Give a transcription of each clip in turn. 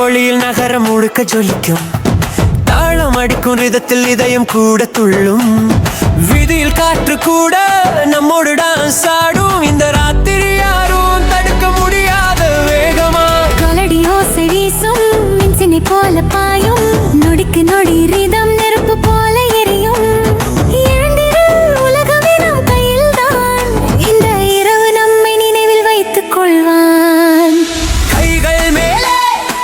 ஒளியில் நகரம் முழுக்க ஜொலிக்கும், தாளம் அடிக்கும் ரிதத்தில் இதயம் கூட துள்ளும், விதியில் காற்று கூட நம்மோடு டான்ஸ் ஆடும். இந்த ராத்திரி யாரும் தடுக்க முடியாத வேகமா கலடி ஓசை வீசும், மின்சினை போல பாயும், நொடிக்கு நொடி ரிதம் நெருப்பு போல எரியும். எழுந்திரு, உலகமே நம் கையில்தான், இந்த இரவு நம்மை நினைவில் வைத்துக் கொள்வான். கைகள் மேலே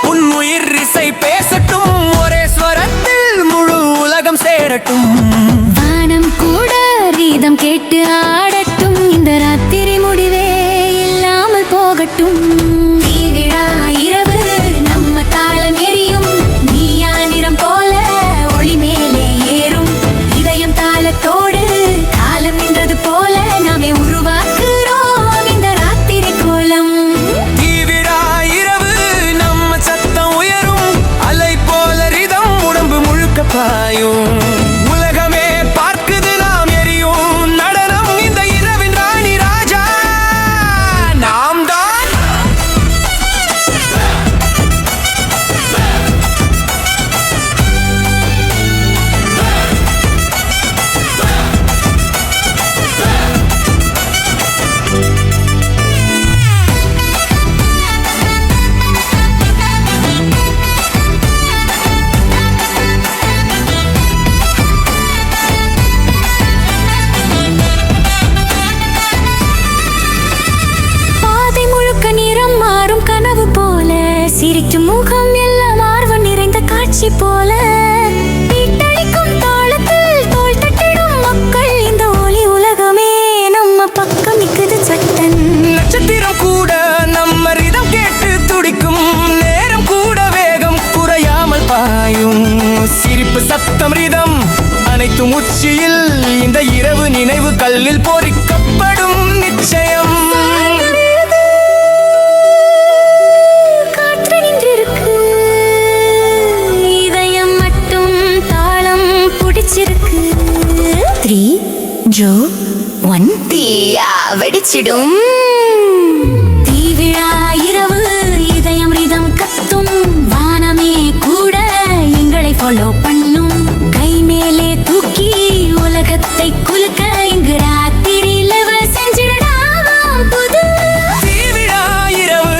உன் உயிர் இசை பேசட்டும், ஒரே ஸ்வரத்தில் முழு உலகம் சேரட்டும். வானம் கூட ரீதம் கேட்டு ஆடட்டும், இந்த ராத்திரி முடிவே இல்லாமல் போகட்டும். தீவிழா இரவு நம்ம தாளம் எரியும், நீயா நிறம் போல ஒளி மேலே ஏறும். இதயம் தாளத்தோடு காலம் நின்றது போல நாமே உருவாக்குறோம் இந்த ராத்திரி கோலம். தீவிழா இரவு நம்ம சத்தம் உயரும், அலை போல ரிதம் உடம்பு முழுக்க பாயும். உலகமே பார்க்குது நாம் எரியும் நடனம், இந்த இரவின் ராணி ராஜா நாம் தான். பாதை முழுக்க நிறம் மாறும் கனவு போல, சிரிக்கும் முகம் எல்லாம் ஆர்வம் நிறைந்த காட்சி போல. பீட்டடிக்கும் தாளத்தில் தோள் தட்டிடும் மக்கள், இந்த ஒளி உலகமே நம்ம பக்கம் நிக்குது சட்டன். நட்சத்திரம் கூட நம்ம ரிதம் கேட்டு துடிக்கும், நேரம் கூட வேகம் குறையாமல் பாயும். சிரிப்பு சத்தம் ரிதம் அனைத்தும் உச்சியில், இந்த இரவு நினைவு கல்லில் பொறிக்கப்படும் நிச்சயம். காற்று நின்றிருக்கு, இதயம் மட்டும் தாளம் பிடிச்சிருக்கு. 3, 2, 1 தீயா வெடிச்சிடும். தீவிழா இரவு இதயம் ரிதம் கத்தும், வானமே கூட எங்களை ஃபாலோ பண்ணும். கை மேலே தூக்கி உலகத்தை குலுக்க இங்கு ராத்திரி லெவல் செஞ்சிடாம் புது. தீவிழா இரவு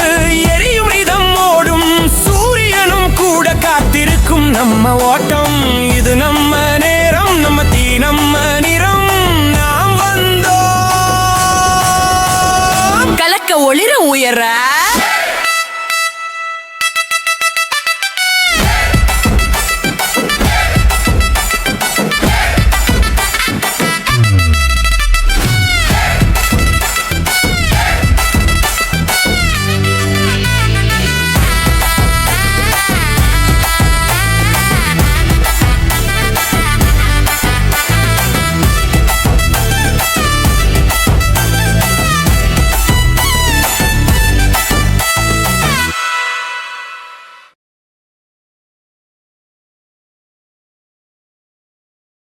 எரியும் ரிதம் ஓடும், சூரியனும் கூட காத்திருக்கும் நம்ம ஓட்டம். இது நம்ம நேரம், நம்ம தீ நம்ம நிறம், நாம் வந்தோம் கலக்க ஒளிர உயர.